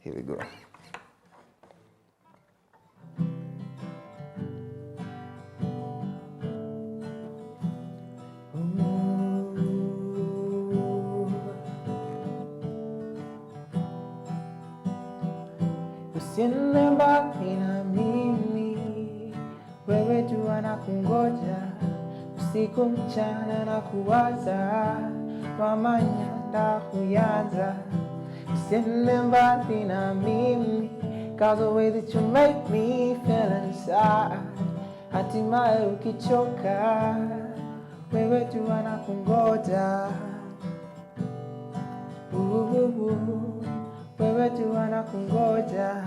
Here we go. Usinibaki na mimi, wewe jua nakungoja, usiku mchana na kuwaza, mama nyanda huyanza. Usinibaki na mimi, 'cause the way that you make me feel inside, hatimaye ukichoka, wewe jua nakungoja. Wewe tu nakungoja.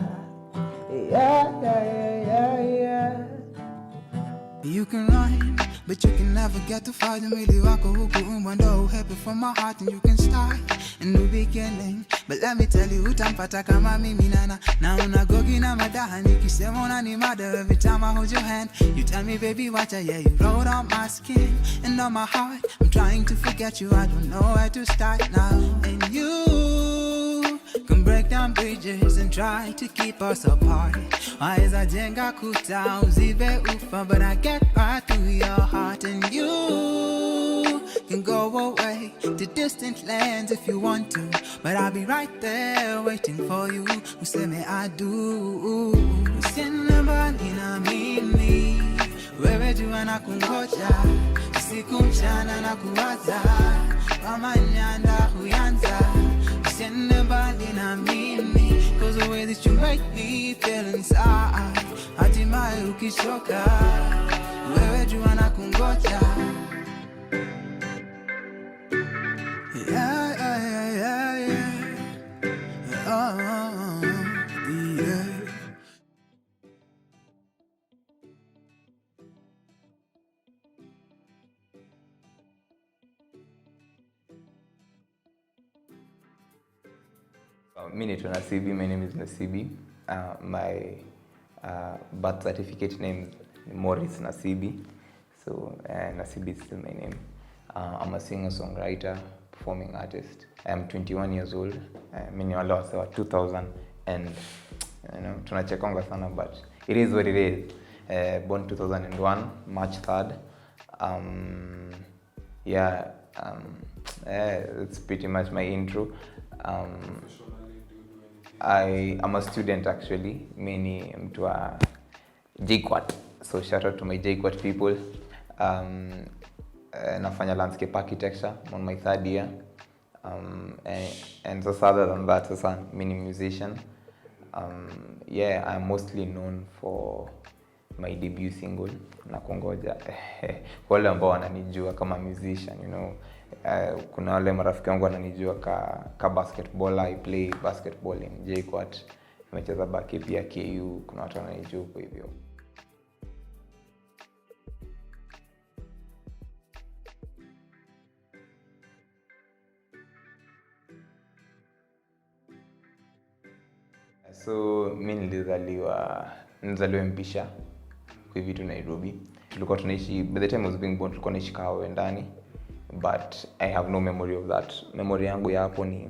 Yeah. You can run, but you can never get to fight the middle wako huku umwendo happy from my heart, and you can start a new beginning. But let me tell you, utampata kama mimi na unagogi na madaha nikisema unanimada every time I hold your hand. You tell me baby wacha, yeah, you wrote on my skin and on my heart. I'm trying to forget you, I don't know where to start now. And you can break down bridges and try to keep us apart. Waeza jenga kuta uzibe ufa, but I get right through your heart. And you can go away to distant lands if you want to, but I'll be right there waiting for you. Useme I do. Usinibaki na mimi, wewe jua nakungoja, usiku mchana na kuwaza, mama nyanda huyanza. Usinibaki na mimi, 'cause the way that you make me feel inside, hatimaye ukichoka, wewe jua nakungoja. Yeah. Oh, yeah. Mimi naitwa Nasibi. My name is Nasibi. My birth certificate name is Morris Nasibi. So Nasibi is still my name. I'm a singer-songwriter, performing artist. I'm 21 years old. Mimi ni wale wa 2000 and tunachekanga sana, but it is what it is. Born 2001, March 3rd. It's pretty much my intro. I am a student actually. Mimi ni mtu wa JKUAT. So shout out to my JKUAT people. Nafanya landscape architecture. I'm on my 3rd year. And just other than that, I'm a musician. I'm mostly known for my debut single, Nakungoja. Wale ambao wananijua kama musician, kuna wale marafiki wangu wananijua ka basketballer. I play basketball in JKUAT. Nimecheza baki pia KU, kuna watu wananijua kwa hivyo. So mimi nilizaliwa Mpisha kwa hivi tu Nairobi. Tulikuwa tunaishi, by the time I was being born, tulikuwa tunaishi Kahawa ndani, but I have no memory of that. Memory yangu ya hapo ni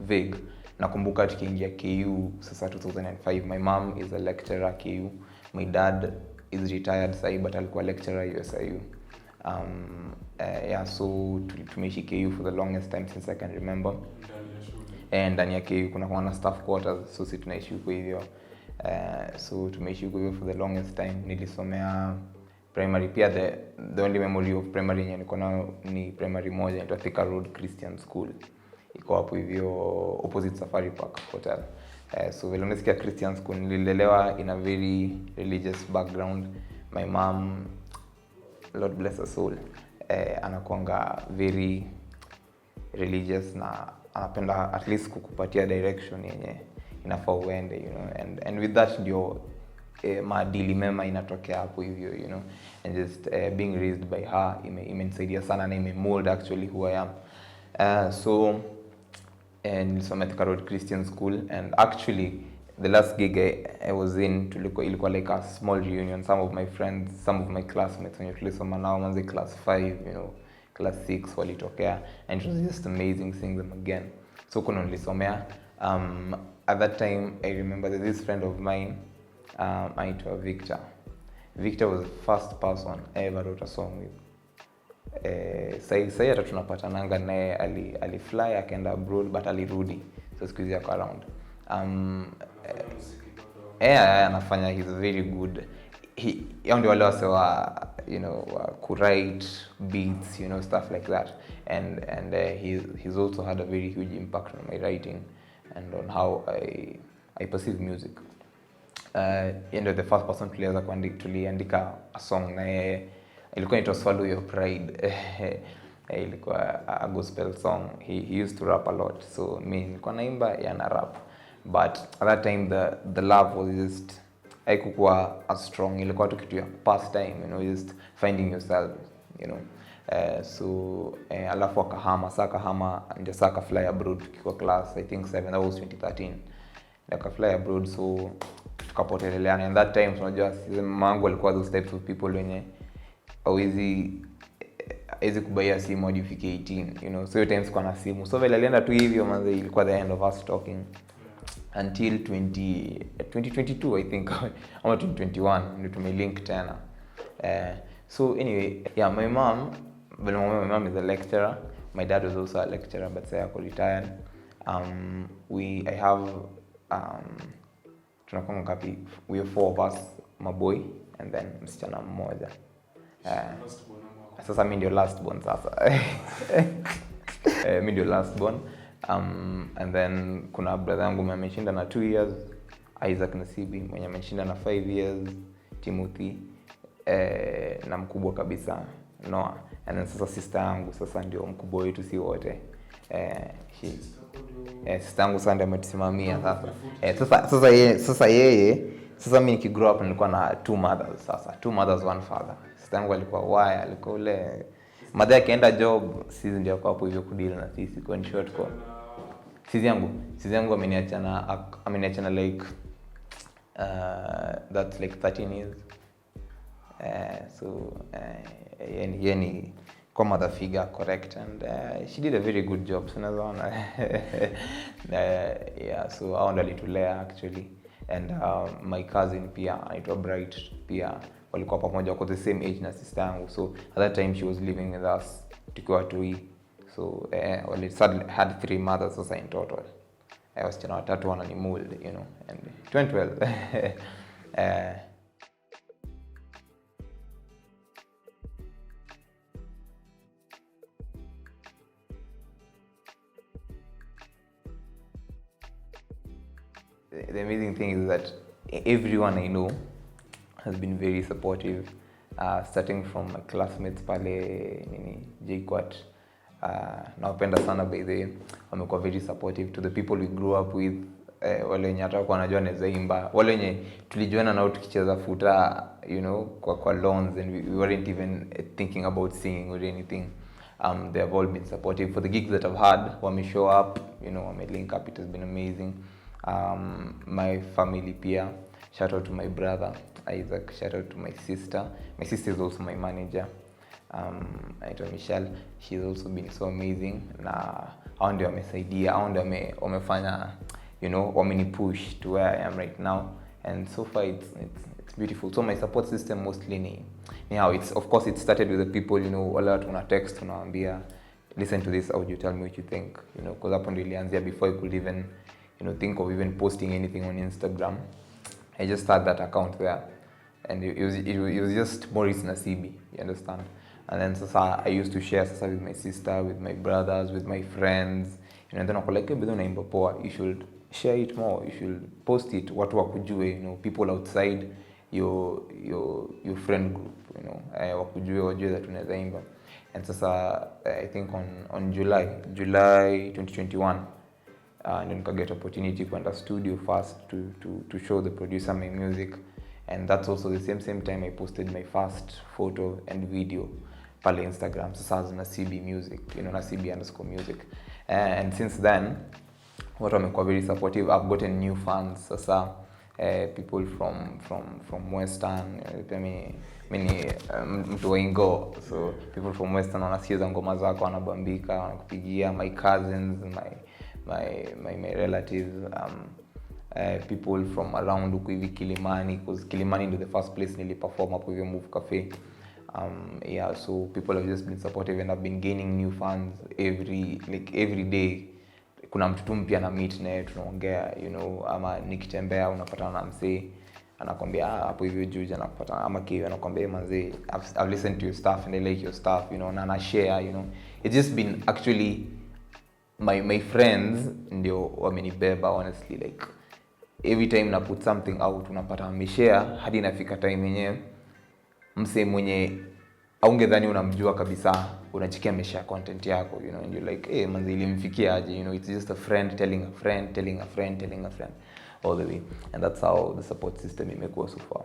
vague. Nakumbuka tukiingia KU sasa 2005. My mom is a lecturer KU. My dad is retired sasa, but alikuwa lecturer USIU. So tumeishi KU for the longest time since I can remember. And ndani ya KU kuna staff quarters, so sisi tunaishi huko hivyo. So tumeishi huko hivyo for the longest time. Nilisomea primary pia. The only memory of primary yenye niko nayo ni primary moja inaitwa Thika Road Christian School. Iko hapo hivyo opposite Safari Park Hotel. So vile unasikia Christian School, nililelewa in a very religious background. My mom, Lord bless her soul, anakuanga very religious na anapenda at least kukupatia direction yenye inafaa uende, and with that ndio maadili mema inatokea hapo hivyo, and just being raised by her imenisaidia sana na imemold actually who I am. So nilisoma Thika Road Christian School, and actually the last gig I was in ilikuwa like a small reunion. Some of my friends, some of my classmates when tulisoma nao manzi class 5, class 6 walitokea, and it was just amazing seeing them again. So kuna nilisomea at that time I remember that this friend of mine anaitwa Victor. Victor was the first person I ever wrote a song with. Sai hata tunapatananga naye, alifly akaenda abroad but alirudi, so siku hizi ako around. Anafanya, he's very good. Ndio wale wasewa, you know, write beats, you know, stuff like that, and he's also had a very huge impact on my writing and on how I perceive music. Ndio the first person tuliandika a song na yeye, ilikuwa inaitwa Swallow Your Pride. Ilikuwa a gospel song. He used to rap a lot, so mimi nilikuwa naimba, yana rap. But at that time the love was just haikuwa as strong. Ilikuwa tu kitu ya pastime, you know, just finding yourself, you know. So alafu akahama ndio saka fly abroad kwa class I think 7, that was 2013. Aka fly abroad, so tukapoteleana. And that time unajua mangu alikuwa those types of people wenye hawezi kubaia simu hadi ufike 18, you know. So times kwa na simu, so vile alienda tu hivyo manze, ilikuwa the end of us talking until 2022 I think ama 2021 ndio tumelink tena. So anyway, yeah, my mom is a lecturer. My dad was also a lecturer, but say ako retired. I have tunakuwa ngapi, we have 4 of us, my boy and then msichana mmoja. Sasa mimi ndio last born sasa. Mimi ndio last born. And then kuna brother yangu mwenye ameshinda na 2 years, Isaac Nasibi, mwenye ameshinda na 5 years, Timothy, na mkubwa kabisa Noah. And then sasa sister yangu sasa ndio mkubwa wetu si wote. Sister yangu sasa ndio ametusimamia sasa. Sasa mimi nikigrow up nilikuwa na 2 mothers sasa. 2 mothers, 1 father. Sister yangu alikuwa alikuwa ule mother akaenda job, sisi ndio hapo hivyo kudeal na sisi kwa short kwa. Sisi yangu ameniachana like that's like 13 years. So yani kwa mother figure, correct, and she did a very good job, so naona. Yeah, so I wanted to learn actually, and my cousin pia anaitwa Bright pia walikuwa pamoja kwa the same age na sister yangu, so at that time she was living with us tukiwa 2. So we had 3 mothers also in total. I was tena watatu wana ni mold, you know, and it went well. The amazing thing is that everyone I know has been very supportive, starting from my classmates pale JKUAT. Nawapenda sana by the way, wamekuwa very supportive to the people we grew up with, wale wenye hata kwa wanajua naweza imba, wale wenye tulijuana nao tukicheza futa, you know, kwa lawns, and we weren't even thinking about singing or anything. They have all been supportive for the gigs that I've had. Wame show up, you know, wame link up. It has been amazing. My family pia, shout out to my brother Isaac, shout out to my sister. My sister is also my manager, anaitwa Michelle. She's also been so amazing, na hao ndio wamesaidia, hao ndio wamefanya, you know, wameni push to where I am right now, and so far it's beautiful. So my support system mostly ni how it's, of course it started with the people, you know, wale watu una text unawaambia listen to this audio, tell me what you think, you know, because hapo ndio ilianzia before I could even, you know, think of even posting anything on Instagram. I just started that account there, and it was just Maurice Nasibi, you understand. And then sasa I used to share sasa with my sister, with my brothers, with my friends, you know, and then I like, bado naimba poa, you should share it more, you should post it, watu wakujue, you know, people outside your friend group, you know, wakujue wajue that unaweza imba. And sasa I think on July 2021, and then I get opportunity to enter studio first to show the producer my music, and that's also the same time I posted my first photo and video pale Instagram, sasa as Nasibi music, you know, Nasibi_music. And since then watu wamekuwa very supportive. I've gotten new fans sasa, people from Western, many mtu waingo, so people from Western wanasikiza ngoma zako, wanabambika, wanakupigia, my cousins, my relatives, people from around huku hivi Kilimani, because Kilimani ndio the first place niliperform hapo hivyo Move Cafe. Yeah, so people have just been supportive and I've been gaining new fans every day. Kuna mtu tu mpya na meet naye tunaongea, you know, ama nikitembea unapatana na msee anakwambia hapo hivyo Juja, anakupata ama Kiwi anakwambia manze I've listened to your stuff and I like your stuff, you know, na share, you know. It's just been actually my friends ndio wamenibeba honestly, like every time na put something out unapata ameshare hadi inafika time yenyewe msee mwenye aungedhani unamjua kabisa unachikia ameshare content yako, you know, and you're like manzi ilimfikia aje, you know, it's just a friend telling a friend telling a friend telling a friend all the way, and that's how the support system imekuwa so far.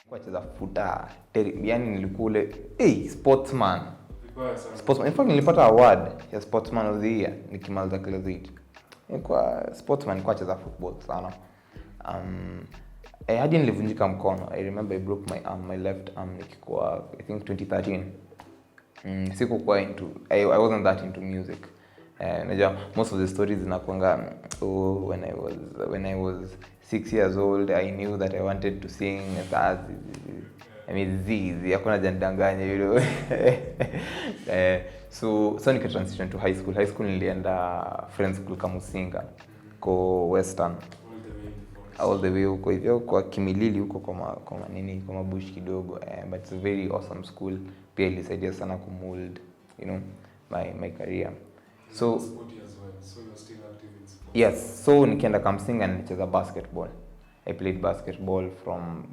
Kwa cheza futa yani nilikule sportsman. In fact nilipata award ya sportsman of the year nikimaliza class 8. Kwa sportsman kwa cheza football sana. Hadi nilivunjika mkono. I remember I broke my left arm nikikuwa I think 2013. Sikuwa I wasn't that into music. Najua most of the stories zinakuanga when I was 6 years old I knew that I wanted to sing as I mean zizi hakuna jandanganya, you know. So nika transition to high school nilienda friends school Kamusinga ko Western all the way huko hivyo kwa Kimilili huko kwa mabush kidogo, but it's a very awesome school, pia ilisaidia sana kumold, you know, my career. So you're still active in sports? Yes, so nikienda Kamsinga nilicheza basketball. I played basketball from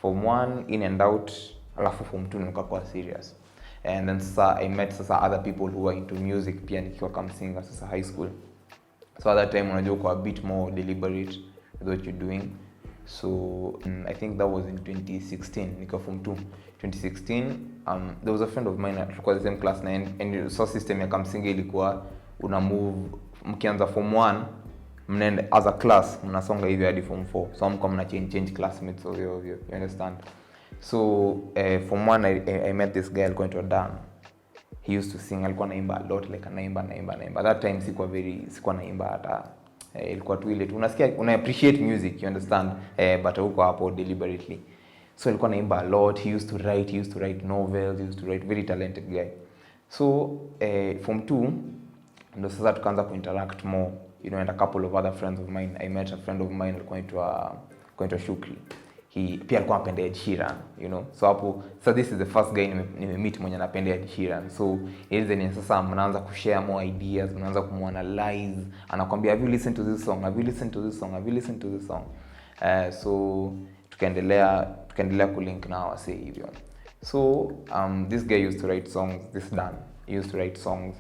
form 1 in and out, alafu form 2 nikakuwa serious. And then I met other people who were into music pia nikiwa Kamsinga high school. So at that time unajua kwa a bit more deliberate with what you're doing. So I think that was in 2016 nikiwa form 2. 2016 there was a friend of mine tulikuwa the same class and so system ya Kamsinga ilikuwa una move mkianza form 1 mnaenda as a class mnasonga hivi hadi form 4, so mko mna change classmates ovyo, you understand. So form 1 I met this guy alikuwa Dan. He used to sing, alikuwa naimba a lot, like anaimba. At that time sikuwa naimba hata ilikuwa tu ile tu unasikia una appreciate music, you understand, but huko hapo deliberately. So alikuwa naimba a lot. He used to write novels, he used to write, very talented guy. So form 2 ndo sasa tukaanza kuinteract more, you know, and a couple of other friends of mine. I met a friend of mine alikuwa anaitwa Shukri. He pia alikuwa anapenda Ed Sheeran, you know. So hapo this is the first guy nimemeet mwenye anapenda Ed Sheeran. So ile ni sasa mnaanza kushare more ideas, mnaanza kumuanalyze, anakuambia have you listened to this song, have you listened to this song, have you listened to this song. So tukaendelea kulink na wase hivyo. So this guy used to write songs, this Dan, he used to write songs,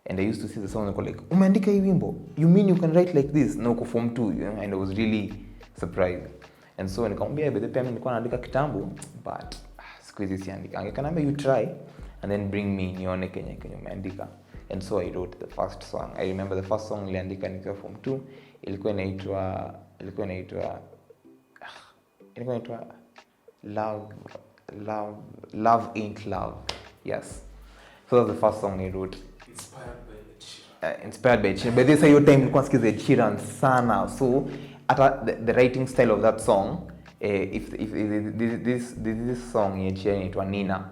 and I used to see the song and go like, umeandika hii wimbo, you mean you can write like this? No, kwa form 2, you know, and I was really surprised. And so nikamwambia by the time nilikuwa naandika kitambo, but siku hizi siandika. Angekaniambia you try and then bring me nione kenye umeandika. And so I wrote the first song. I remember the first song niliandika nikiwa form 2, ilikuwa inaitwa Love Ain't Love. Yes. So that's the first song I wrote. Inspired by Ed Sheeran. By this time nilikuwa nasikiza Ed Sheeran sana. So the writing style of that song, if this song Ed Sheeran inaitwa Nina.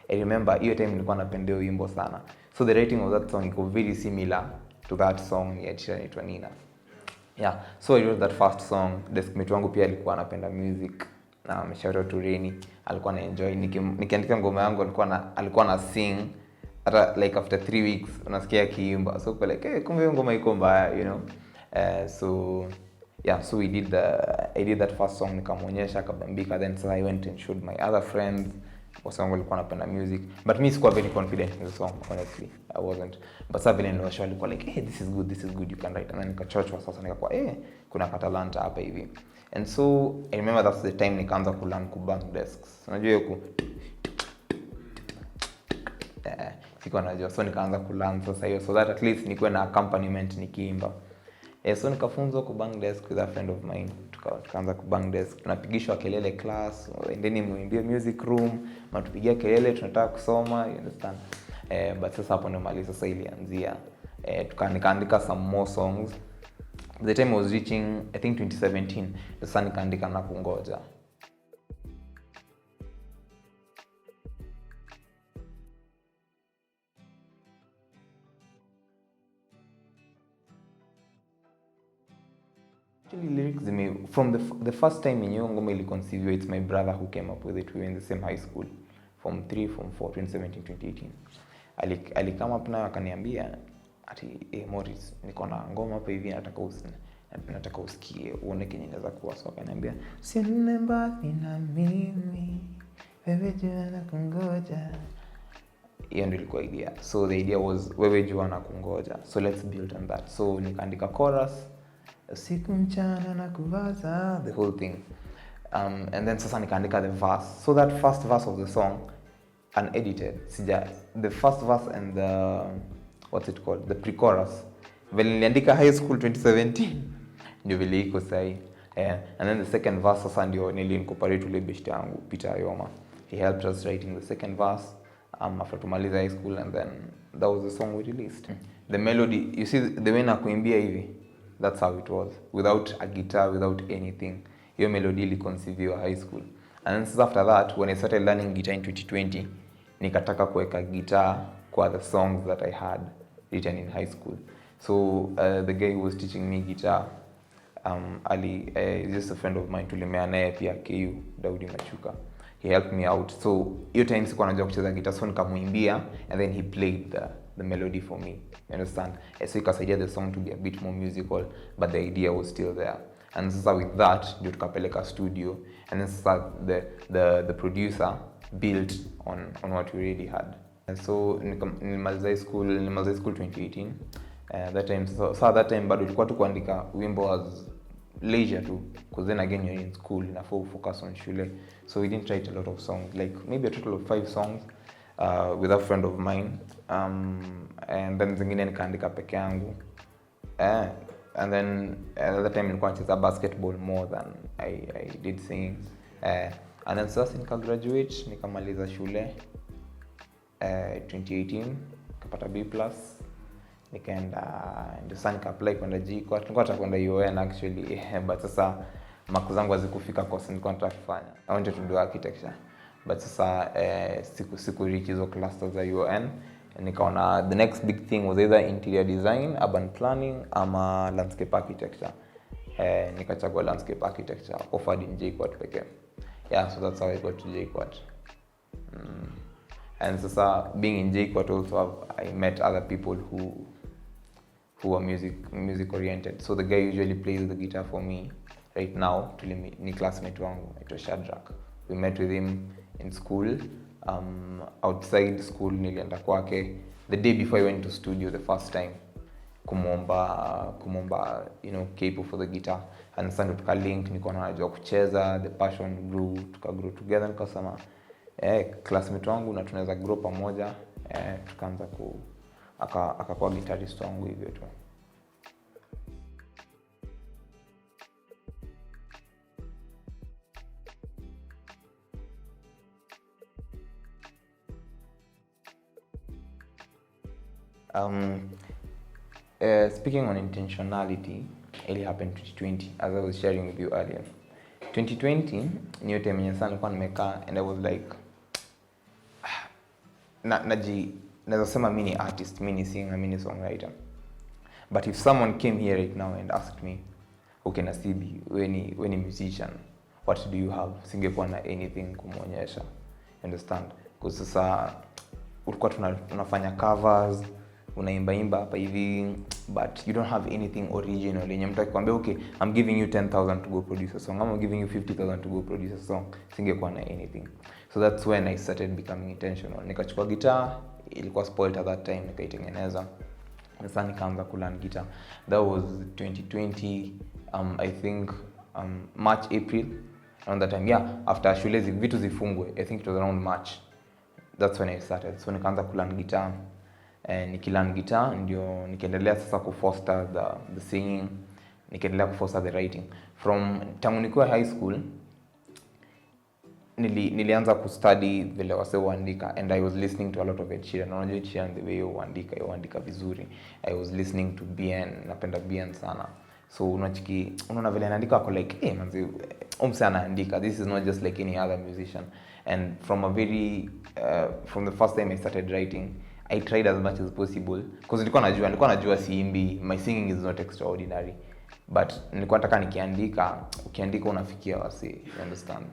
I remember hiyo time nilikuwa napenda wimbo sana. So the writing of that song iko very similar to that song Ed Sheeran inaitwa Nina. Yeah, so I wrote that first song. Deskmate wangu pia alikuwa anapenda music na ameshauri tu Reni, alikuwa na enjoy nikiandika ngoma yangu, alikuwa na sing hata like after 3 weeks unasikia kiimba. So kwa like kumbe ngoma iko mbaya, you know. So yeah, so I did that first song, nikamuonyesha akabambika. Then so I went and showed my other friends wasa wangu walikuwa wanapenda music, but me sikuwa very confident in the song, honestly I wasn't. But sasa vile niliwasha walikuwa like hey, this is good, you can write. And then nikachochwa sasa, nikakuwa kuna katalanta hapa hivi. And so I remember that's the time nikaanza kulearn kubang desks. Unajua yuko sikuwa najua, so nikaanza kulearn sasa hiyo, so that at least nikuwe na accompaniment nikiimba. So nikafunzwa kubang desk with a friend of mine. tukaanza kubang desk, tunapigishwa kelele class, endeni muimbie music room, matupigia kelele tunataka kusoma, you understand. But sasa hapo ndo mali sasa ilianzia. Nikaandika some more songs. The time I was reaching, I think 2017, sasa nikaandika Nakungoja. Actually, lyrics from the first time in ngoma ili conceive, it's my brother who came up with it. We were in the same high school, Form 3, Form 4, 2017, 2018. Alikama up nayo akaniambia ati Morris, niko na ngoma hapa hivi nataka usikie uone kenye inaweza kuwa. So akaniambia usione mbali na mimi, wewe jua nakungoja. Hiyo ndio ilikuwa idea. So the idea was wewe jua nakungoja, so let's build on that. So nikaandika chorus, usiku mchana nakuwaza, the whole thing. And then sasa nikaandika the verse. So that first verse of the song, unedited, the first verse and the pre-chorus, vile niliandika high school 2017 ndio vile iko sahi. And then the second verse sasa ndio nili-incorporate ule best yangu Peter Ayoma. He helped us writing the second verse after tumaliza high school, and then that was the song we released. The melody, you see the way nakuimbia hivi, that's how it was, without a guitar, without anything. Hiyo melody iliconceive high school. And then after that, when I started learning guitar in 2020, nikataka kuweka guitar kwa the songs that I had written in high school. So the guy who was teaching me guitar, Ali, just a friend of mine, tulimea naye pia KU, Daudi Machuka. He helped me out. So hiyo time sikuwa najua kucheza guitar, so nikamuimbia, and then he played the melody for me. You understand? So ikasaidia the song to be a bit more musical, but the idea was still there. And so with that, ndio tukapeleka studio, and then the producer built on what we already had. And so nilimaliza school 2018. That time bado tulikuwa tukuandika wimbo as leisure too, because then again you're in school, inafaa focus on shule. So we didn't write a lot of songs, like maybe a total of 5 songs with a friend of mine. And then zingine nikaandika peke yangu. And then at that time nilikuwa nacheza basketball more than I did singing. And then sasa nika-graduate, nikamaliza shule 2018, nikapata B+. Nikaenda ndio sasa nika-apply kwenda JKUAT. Nilikuwa nataka kwenda UN actually, but sasa marks zangu hazikufika course nilikuwa nataka kufanya. I wanted to do architecture, but sasa siku reach hizo clusters za UN. Nikaona the next big thing was either interior design, urban planning, ama landscape architecture. Nikachagua landscape architecture, offered in JKUAT pekee. Yeah, so that's how I got to JKUAT. And sasa being in JKUAT also, I met other people who are music oriented. So the guy usually plays the guitar for me right now, ni classmate wangu, anaitwa Shadrack. We met with him in school. Outside school nilienda kwake the day before I went to studio the first time kumomba capo for the guitar. And sasa tukalink, niko najua kucheza, the passion grew, tukagrow together. Nikasema classmate wangu na tunaweza grow pamoja, tukaanza akakuwa guitarist wangu hivyo tu. Speaking on intentionality, it happened 2020, as I was sharing with you earlier. 2020, new time yenye sana nilikuwa nimekaa, and I was like, naweza sema mimi ni artist, mimi ni singer, mimi ni songwriter. But if someone came here right now and asked me, okay Nasibi, wewe ni musician, what do you have? Singekuwa na anything kumuonyesha. Understand? Because sasa ulikuwa tunafanya covers, unaimba hapa hivi, but you don't have anything original. Yenye mtu akikwambia okay, I'm giving you 10,000 to go produce a song, I'm giving you 50,000 to go produce a song, singekuwa na anything. So that's when I started becoming intentional. Nikachukua guitar, ilikuwa spoiled at that time, nikaitengeneza. Sasa nikaanza kulearn guitar. That was 2020, I think March, April, around that time. Yeah, after shule vitu zifungwe, I think it was around March. That's when I started. So nikaanza kulearn guitar. Nikilearn guitar ndio nikaendelea sasa kufoster the singing. nikaendelea kuforce the writing from tangu nikiwa high school. Nilianza kustudy vile wase huandika, and I was listening to a lot of Ed Sheeran. Unajua Ed Sheeran the way huandika vizuri. I was listening to BN, napenda BN sana. So unaona vile anaandika ako like, hey manzi, umse anaandika, this is not just like any other musician. And from the first time I started writing, I tried as much as possible, because nilikuwa najua siimbi, my singing is not extraordinary, but nilikuwa nataka ukiandika unafikia wase, you understand.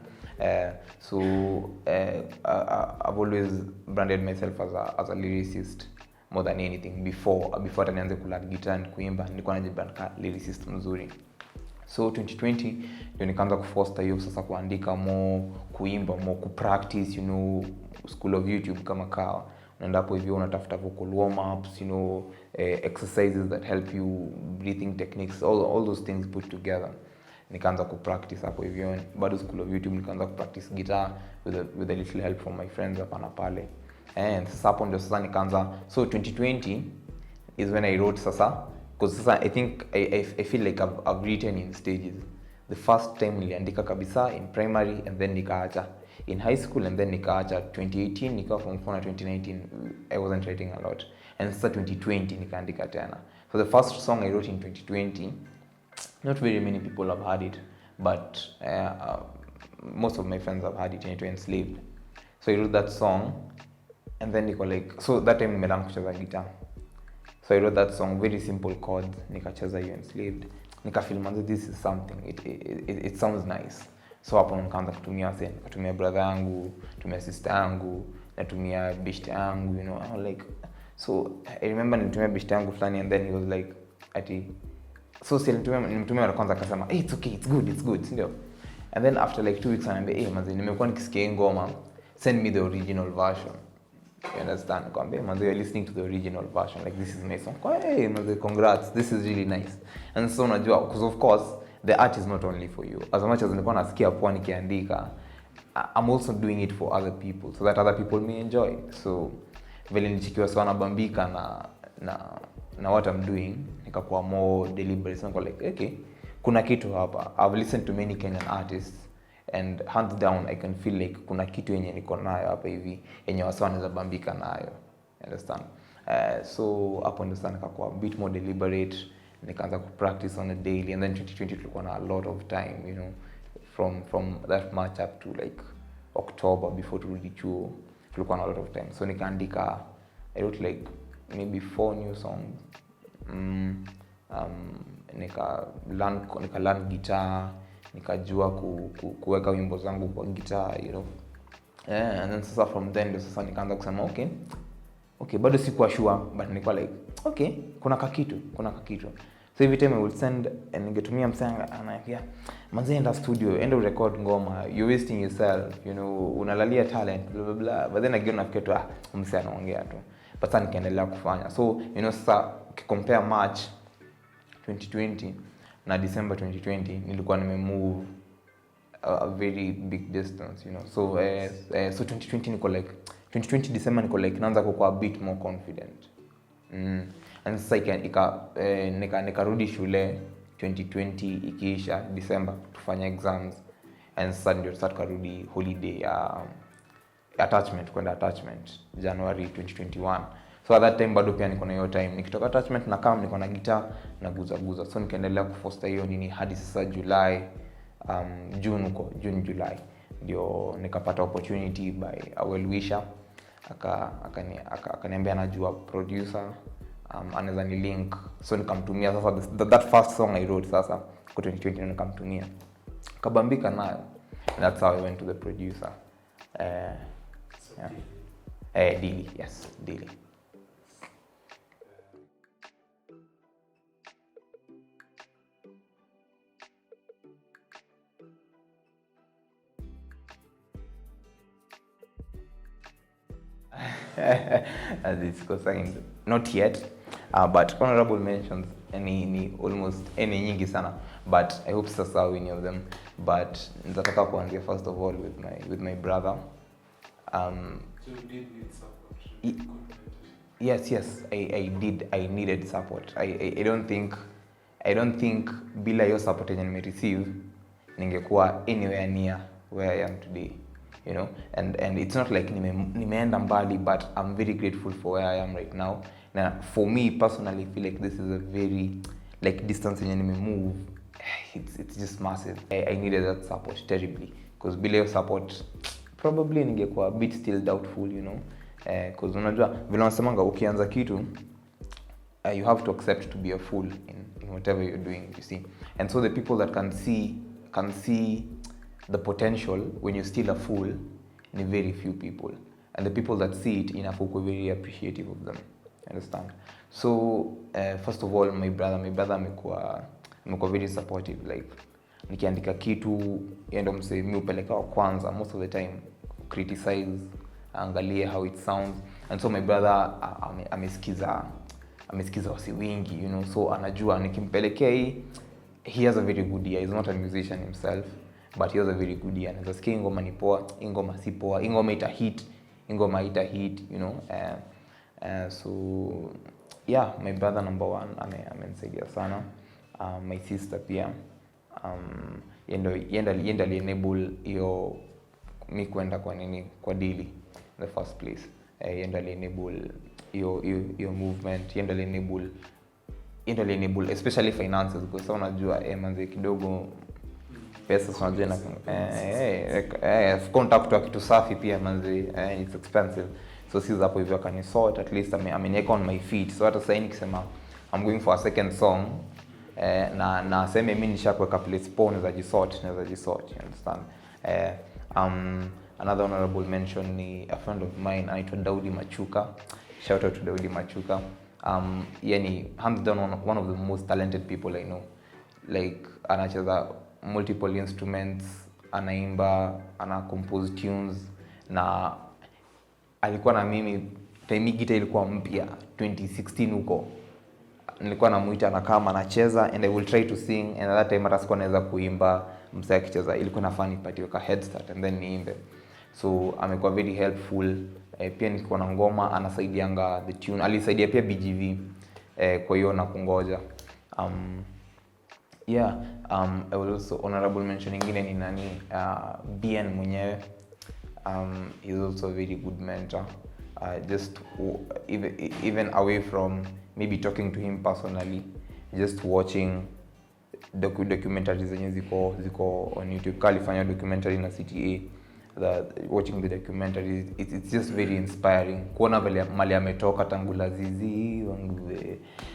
I've always branded myself as a lyricist more than anything. Before hata nianze kulearn guitar and kuimba, nilikuwa najibrand ka lyricist mzuri. So 2020 ndio nikaanza kufoster hiyo sasa, kuandika more, kuimba more, kupractice, you know, school of YouTube kama kawa. Unaenda hapo hivyo unatafuta vocal warm ups, you know, exercises that help you, breathing techniques, all those things put together. Nikaanza kupractice hapo hivyo. Bado school of YouTube nikaanza kupractice guitar with a little help from my friends hapa na pale. And sasa hapo ndio sasa nikaanza. So 2020 is when I wrote sasa, because sasa I think I feel like I've written in stages. The first time niliandika kabisa in primary, and then nikaacha in high school, and then nikaacha 2018 nikawa form 4 na 2019 I wasn't writing a lot, and sasa 2020 nikaandika tena. So the first song I wrote in 2020, not very many people have heard it, but most of my friends have heard it, and it was Enslaved. So I wrote that song, and then niko like, so that time nimeanza kucheza guitar. So I wrote that song, very simple chords, nikacheza hiyo Enslaved. Nikafeel man, this is something, it sounds nice. So hapo nikaanza kutumia brother yangu, kutumia sister yangu, natumia best yangu, you know, I was like, so I remember nitumia best yangu fulani, and then he was like so nilimtumia wa kwanza akasema, hey, it's okay, it's good, ndio. And then after like 2 weeks ananiambia, hey manzi, nimekuwa nikisikia ngoma, send me the original version. You understand? Kwambia manzi, you're listening to the original version, like this is my song. Hey manzi, congrats, this is really nice. And so unajua, because of course the art is not only for you. As much as nilikuwa nasikia poa nikiandika, I'm also doing it for other people, so that other people may enjoy. So vile nilichikiwa sana bambika na what I'm doing, nikakuwa more deliberate. So like, okay, kuna kitu hapa. I've listened to many Kenyan artists, and hands down I can feel like kuna kitu yenye niko nayo hapa hivi, yenye wasa wanaweza bambika nayo. Understand? So hapo ndio sana nikakuwa a bit more deliberate, nikaanza ku practice on a daily. And then 2020 tulikuwa na a lot of time, you know, from that March up to like October before turudi chuo, tulikuwa na a lot of time. So nikaandika, I wrote like maybe 4 new songs. Nika learn guitar, nikajua kuweka wimbo zangu kwa guitar, you know. And then sasa from then sasa nikaanza kusema okay, bado sikuwa sure, but nilikuwa like, okay, kuna kakitu. So every time I would send, and ningetumia msanga, anaambia manze, enda studio, enda record ngoma, you're wasting yourself, you know, unalalia talent, blah blah blah. But then again nafikiri tu msee anaongea tu, but sasa nikaendelea kufanya. So you know, sasa compare March 2020 na December 2020, nilikuwa nimemove a very big distance, you know. So 2020 December niko like naanza kuwa a bit more confident. And sasa nikarudi shule 2020 ikiisha December tufanya exams, and sasa ndio start karudi holiday attachment January 2021. So at that time bado pia niko na hiyo time, nikitoka attachment na kama niko na guitar na guza. So nikaendelea kufoster hiyo nini hadi sasa July, June July ndio nikapata opportunity by a well wisher, akaniambia anajua producer, anaweza ni link. So nikamtumia sasa that first song I wrote sasa kwa 2020, nikamtumia kabambika nayo, and that's how I went to the producer. Dili, yes, Dili. As it's consigned, not yet, but honorable mentions any almost any nyingi sana, but I hope sasa any of them. But nitataka kuanzia first of all with my brother. So you did need support? Yes, I did. I needed support. I don't think I don't think bila hiyo support yenye nimereceive ningekuwa anywhere near where I am today, you know. And it's not like nimeenda mbali, but I'm very grateful for where I am right now. Now for me personally, I feel like this is a very like distance yenye nimemove, it's just massive. I needed that support terribly, because bila hiyo support probably ningekuwa a bit still doubtful, you know. Because unajua vile wanasemanga ukianza kitu you have to accept to be a fool in whatever you're doing, you see. And so the people that can see the potential when you're still a fool ni very few people, and the people that see it enough are very appreciative of them, understand. So first of all, my brother amekuwa very supportive. Like nikiandika kitu endo mse mimi upeleka wa kwanza most of the time, criticize, angalie how it sounds. And so my brother amesikiza wasi wingi, you know, so anajua nikimpelekea hii, he has a very good ear. He's not a musician himself, but he has a very good ear. Anaweza sikia ngoma ni poa, ngoma si poa, ngoma ita hit, you know. So yeah, my brother number one amenisaidia sana. My sister pia yenda li enable hiyo mi kwenda kwa daily in the first place. Yenda li enable hiyo movement, yenda li enable especially finances, because so unajua manze kidogo pesa unajua na contact wa kitu safi pia manze, it's expensive. So si hapo hivyo kanisort, at least ameniweka on my feet. So hata sasa nikisema I'm going for a second song, na sema mimi nishakuweka place pone za jisort, you understand. Another honorable mention ni a friend of mine anaitwa Daudi Machuka. Shout out to Daudi Machuka. Yani hands down one of the most talented people I know. Like anacheza multiple instruments, anaimba, ana compose tunes, na alikuwa na mimi time guitar ilikuwa mpya 2016 huko. Nilikuwa namuita na kama anacheza, and I will try to sing, and at that time hata sikuwa naweza kuimba, msee akicheza ilikuwa nafani nipatiwe ka head start and then niimbe. So amekuwa very helpful. Pia nilikuwa na ngoma anasaidianga the tune, alisaidia pia BGV kwa hiyo Nakungoja. I will also honorable mention ingine ni nani, BN mwenyewe. He's also a very good mentor. Just even away from maybe talking to him personally, just watching documentaries zenye ziko on YouTube. Kalifanya documentary na CTA, watching the documentaries, it's just very inspiring kuona vile mali ametoka tangu Lazizi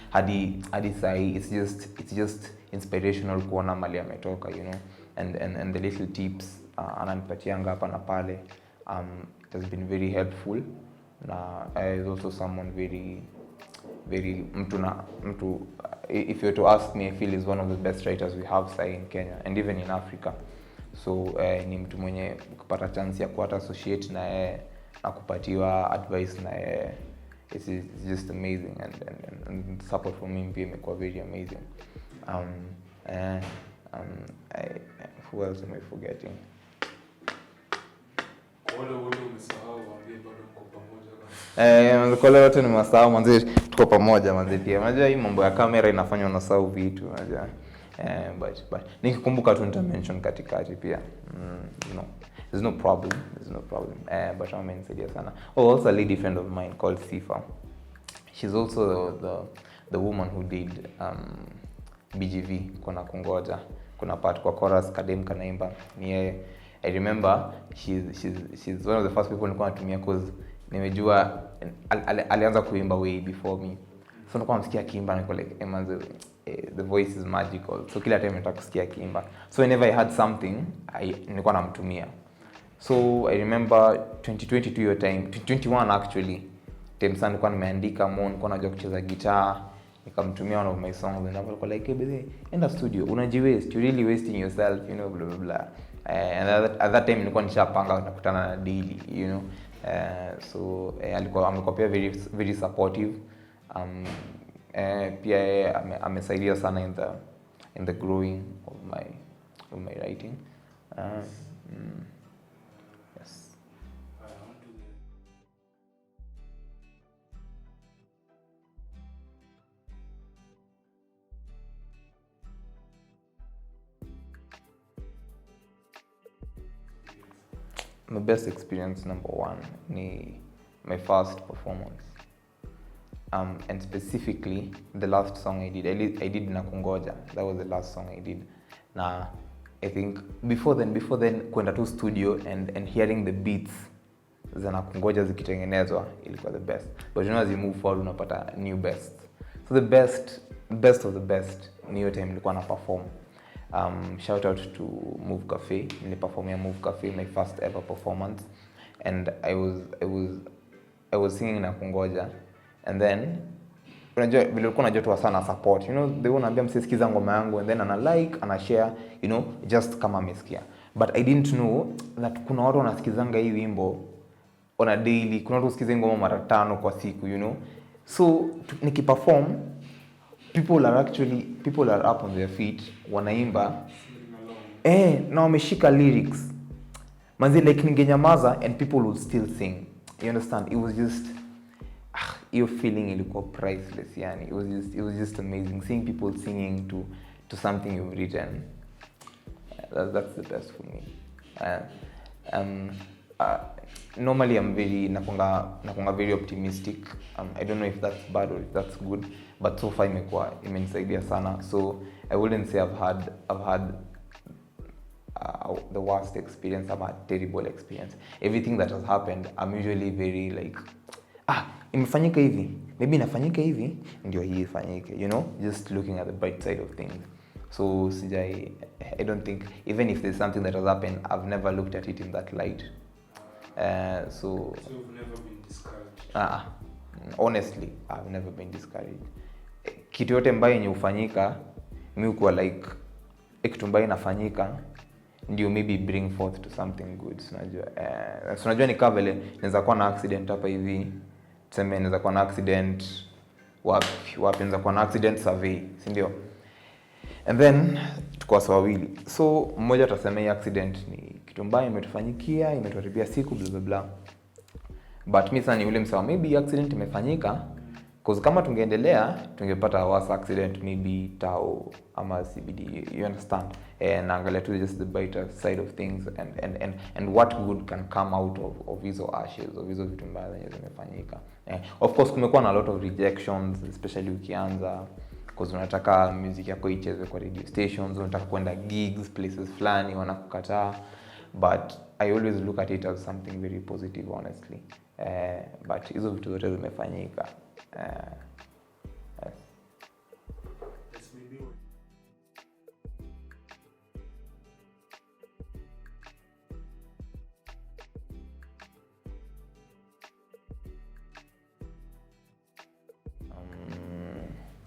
hadi sai. It's just inspirational kuona mali ametoka, you know. And the little tips ananipatianga hapa na pale, it has been very helpful. Na is also someone very mtu if you were to ask me, I feel is one of the best writers we have say in Kenya and even in Africa. So ni mtu mwenye kupata chance ya kuata associate na yeye na kupatiwa advice na yeye, it's just amazing, and support from him pia imekuwa very amazing. Who else am I forgetting? Wale wote umesahau waambie bado mko pamoja. Kwa wote nimesahau manzi, tuko pamoja manzi pia. Unajua hii mambo ya kamera inafanya unasahau vitu, unajua. But nikikumbuka tu nitamention katikati pia. You know, there's no problem. But amenisaidia sana. Also a lady friend of mine called Sifa. She's also the woman who did BGV kwa Nakungoja. Kuna part kwa chorus kadem kanaimba ni yeye. I remember she's one of the first people nilikuwa natumia, cause nimejua alianza kuimba way before me. So nilikuwa namsikia akiimba na niko like the voice is magical. So kila time nataka kusikia akiimba. So whenever I had something nilikuwa namtumia. So I remember 2022 your time, 2021 actually. Time sana nilikuwa nimeandika nilikuwa najua kucheza guitar. Nikamtumia one of my songs and I was like, hey baby, enda studio, unajiwaste, you really wasting yourself, you know, blah blah blah. And at that time nilikuwa nishapanga nakutana na daily, you know. So amekuwa pia very supportive. Pia amesaidia sana in the growing of my writing. Yes. My best experience, number one, ni my first performance. And specifically, the last song I did Nakungoja. That was the last song I did. Now, I think before then, kwenda to studio and hearing the beats za Nakungoja zikitengenezwa ilikuwa the best. But you know, as you move forward, unapata new best. So the best of the best, ni hiyo time nilikuwa na perform. Shout out to Move Cafe. Niliperformia Move Cafe, my first ever performance, and I was singing Nakungoja. And then unajua vile ulikuwa unajua tu sana support, you know, they wanaambia msisikiza ngoma yangu, and then ana like, ana share, you know, just kama amesikia. But I didn't know that kuna watu wanasikizanga hii wimbo on a daily, kuna watu usikize ngoma mara 5 kwa siku, you know. So nikiperform, people are up on their feet, wanaimba na wameshika lyrics. Manzi, like ningenyamaza and people would still sing. You understand? It was just your feeling ilikuwa priceless, yani. It was just amazing seeing people singing to something you've written. That's the best for me. Normally I'm very nakunga very optimistic. I don't know if that's bad or if that's good, but so far imenisaidia sana. So I wouldn't say I've had the worst experience. I've had terrible experience. Everything that has happened, I'm usually very like, imefanyika hivi, maybe inafanyika hivi ndio hii ifanyike, you know, just looking at the bright side of things. So I don't think, even if there's something that has happened, I've never looked at it in that light. So you've never been discouraged? Honestly, I've never been discouraged. Kitu yote mbaya yenye ufanyika, mimi uko like kitu mbaya inafanyika ndio maybe bring forth to something good. Unajua ni kama vile inaweza kuwa na accident hapa hivi, tuseme inaweza kuwa na accident wapi inaweza kuwa na accident survey, si ndio? And then tuko wawili. So mmoja atasema hii accident ni kitu mbaya imetufanyikia, imetuharibia siku blah blah blah. But mimi sana ni ule msawa, maybe accident imefanyika because kama tungeendelea tungepata worse accident, maybe tao ama CBD, you understand? And angalia tu just the brighter side of things and what good can come out of hizo ashes, of hizo vitu mbaya zenye zimefanyika. Of course kumekuwa na a lot of rejections, especially ukianza, because unataka music yako ichezwe kwa radio stations, unataka kwenda gigs places fulani, wanakukataa. But I always look at it as something very positive, honestly. But hizo vitu zote zimefanyika.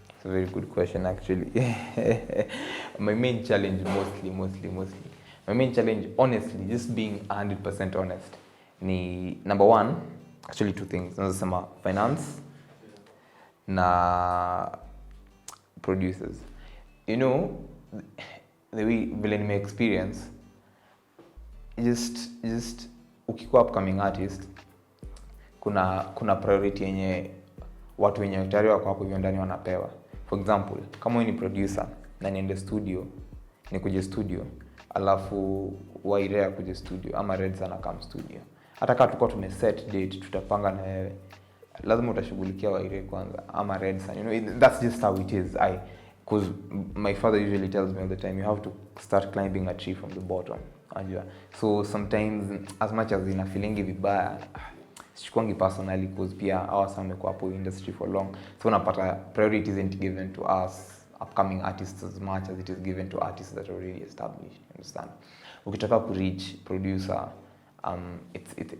It's a very good question, actually. My main challenge, mostly. My main challenge, honestly, just being 100% honest, ni number one, actually two things. Nasema finance na producers. You know, the way vile nime experience, just ukikuwa upcoming artist, kuna priority yenye watu wenye tayari wako hapo hiyo ndani wanapewa. For example, kama wewe ni producer na niende studio, nikuje studio, alafu Waire akuje studio ama Red sana come studio. Hata kama tulikuwa tumeset date, tutapanga na wewe, lazima utashughulikia Waire kwanza ama Red sana. You know, that's just how it is. Because my father usually tells me all the time, you have to start climbing a tree from the bottom. Unajua. So sometimes, as much as ina feelingi vibaya, sichukwangi personally, because pia hawa sana wamekuwa hapo industry for long. So unapata priority isn't given to us upcoming artists as much as it is given to artists that are already established. You understand? Ukitaka ku reach producer,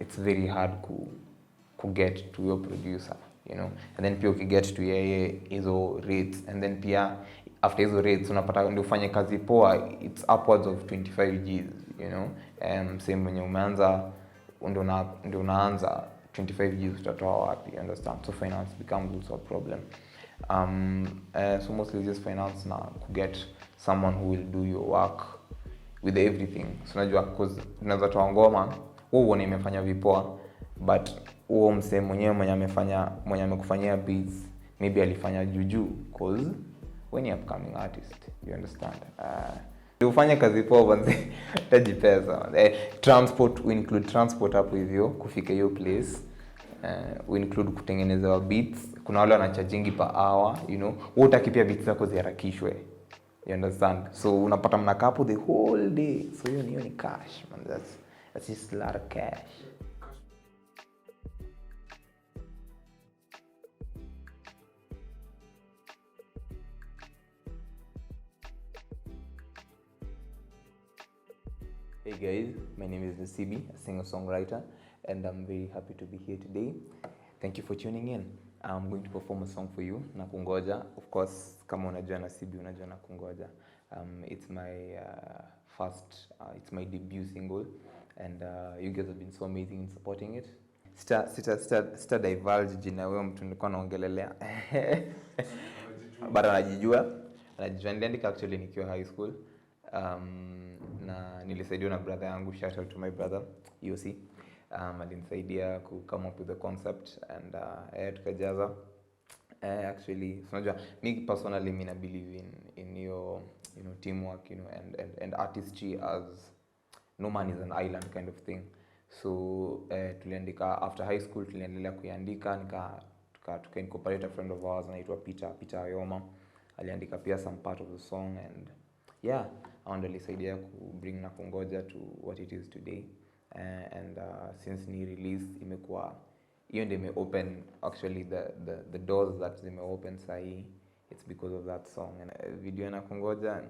it's very hard to get to your producer, you know. And then pia ukiget to yeye hizo rates, and then pia after hizo rates unapata ndio ufanye kazi poa, it's upwards of 25 Gs, you know. Same when umeanza ndio unaanza 25 Gs utatoa wapi, you understand? So finance becomes also a problem. So mostly just finance na to get someone who will do your work with everything. So unajua, because unaweza toa ngoma wewe uone imefanya vipoa, but huo msemo mwenyewe mwenye amekufanyia beats maybe alifanya juju, because when you upcoming artist, you understand? Ufanye kazi poa banze taji pesa. Transport, we include transport hapo hivyo kufika hiyo place. We include kutengeneza beats. Kuna wale wanachargingi per hour, you know. Wewe utakipia beats zako ziharakishwe. You understand? So unapata mnakaa hapo the whole day. So hiyo ni cash, man. That's just a lot of cash. Hey guys, my name is Nasibi, a singer-songwriter, and I'm very happy to be here today. Thank you for tuning in. I'm going to perform a song for you, Nakungoja. Of course, kama unajua Nasibi, unajua Nakungoja. It's my it's my debut single, and you guys have been so amazing in supporting it. Sita divulge jina wewe mtu nilikuwa naongelelea. But anajijua. Niliandika actually nikiwa high school. Na nilisaidiwa na brother yangu, shout out to my brother Yosi. Alinisaidia ku come up with the concept and tukajaza. Actually unajua me personally I believe in your teamwork, and artistry as no man is an island kind of thing. So tuliandika after high school, tuliendelea kuandika tuka incorporate a friend of ours anaitwa Peter Ayoma. Aliandika pia some part of the song, and yeah, alisaidia ku bring Nakungoja to what it is today. And since ni release imekuwa hiyo ndio ime open actually the doors that zime open sahi. It's because of that song. And video Nakungoja,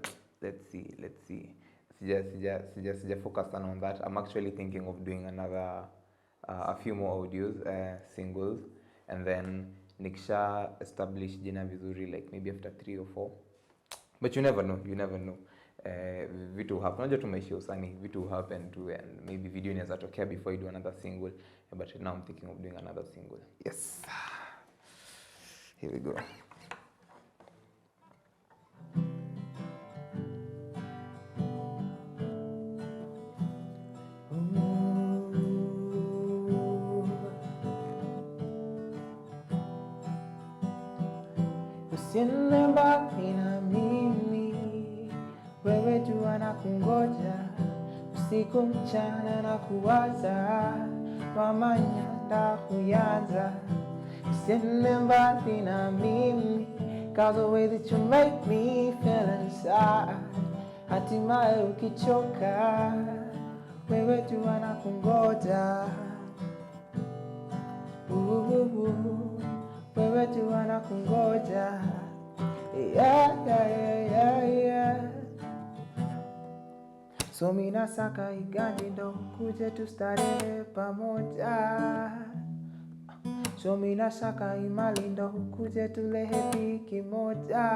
let's see. Sija focus on that. I'm actually thinking of doing another a few more audios, singles, and then nikisha establish jina vizuri, like maybe after 3 or 4. But you never know. Vitu happen. Unajua tumeishi usanii, vitu happen too, and maybe video inaweza tokea before you do another single. But now I'm thinking of doing another single. Yes. Here we go. Usinibaki na mimi, wewe jua Nakungoja, usiku mchana na kuwaza, mama nyanda huyanza. Usinibaki na mimi, cause the way that you make me feel inside. Hatimaye ukichoka, wewe jua Nakungoja. Wewe jua Nakungoja. Yeah. So mina saka igani ndo kuje tustarehe pamoja. So mina saka imali ndo kuje tulehe kimoja.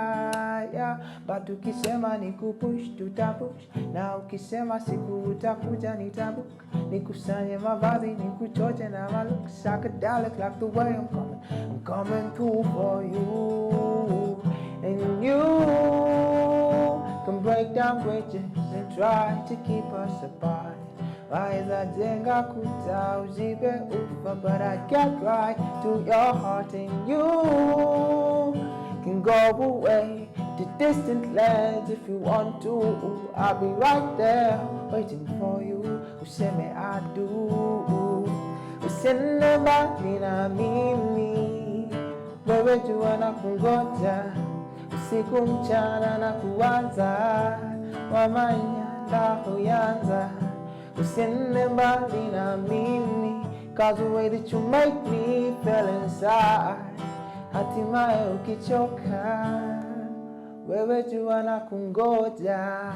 Yeah. But ukisema nikupush tutapush, na ukisema siku utakuja nitabook. Nikusanye mavazi nikuchoche na maluk psychedelic like the way I'm coming through for you. And you can break down bridges and try to keep us apart. Waiza jenga kuta uzibe ufa, but I get right to your heart, and you can go away to distant lands if you want to. I'll be right there waiting for you. Useme I do. Usinibaki na mimi, wewe jua Nakungoja, usiku mchana na kuwaza, mama nyanda huyanza. Usinibaki na mimi, cause the way that you make me feel inside. Hatimaye ukichoka, wewe jua Nakungoja.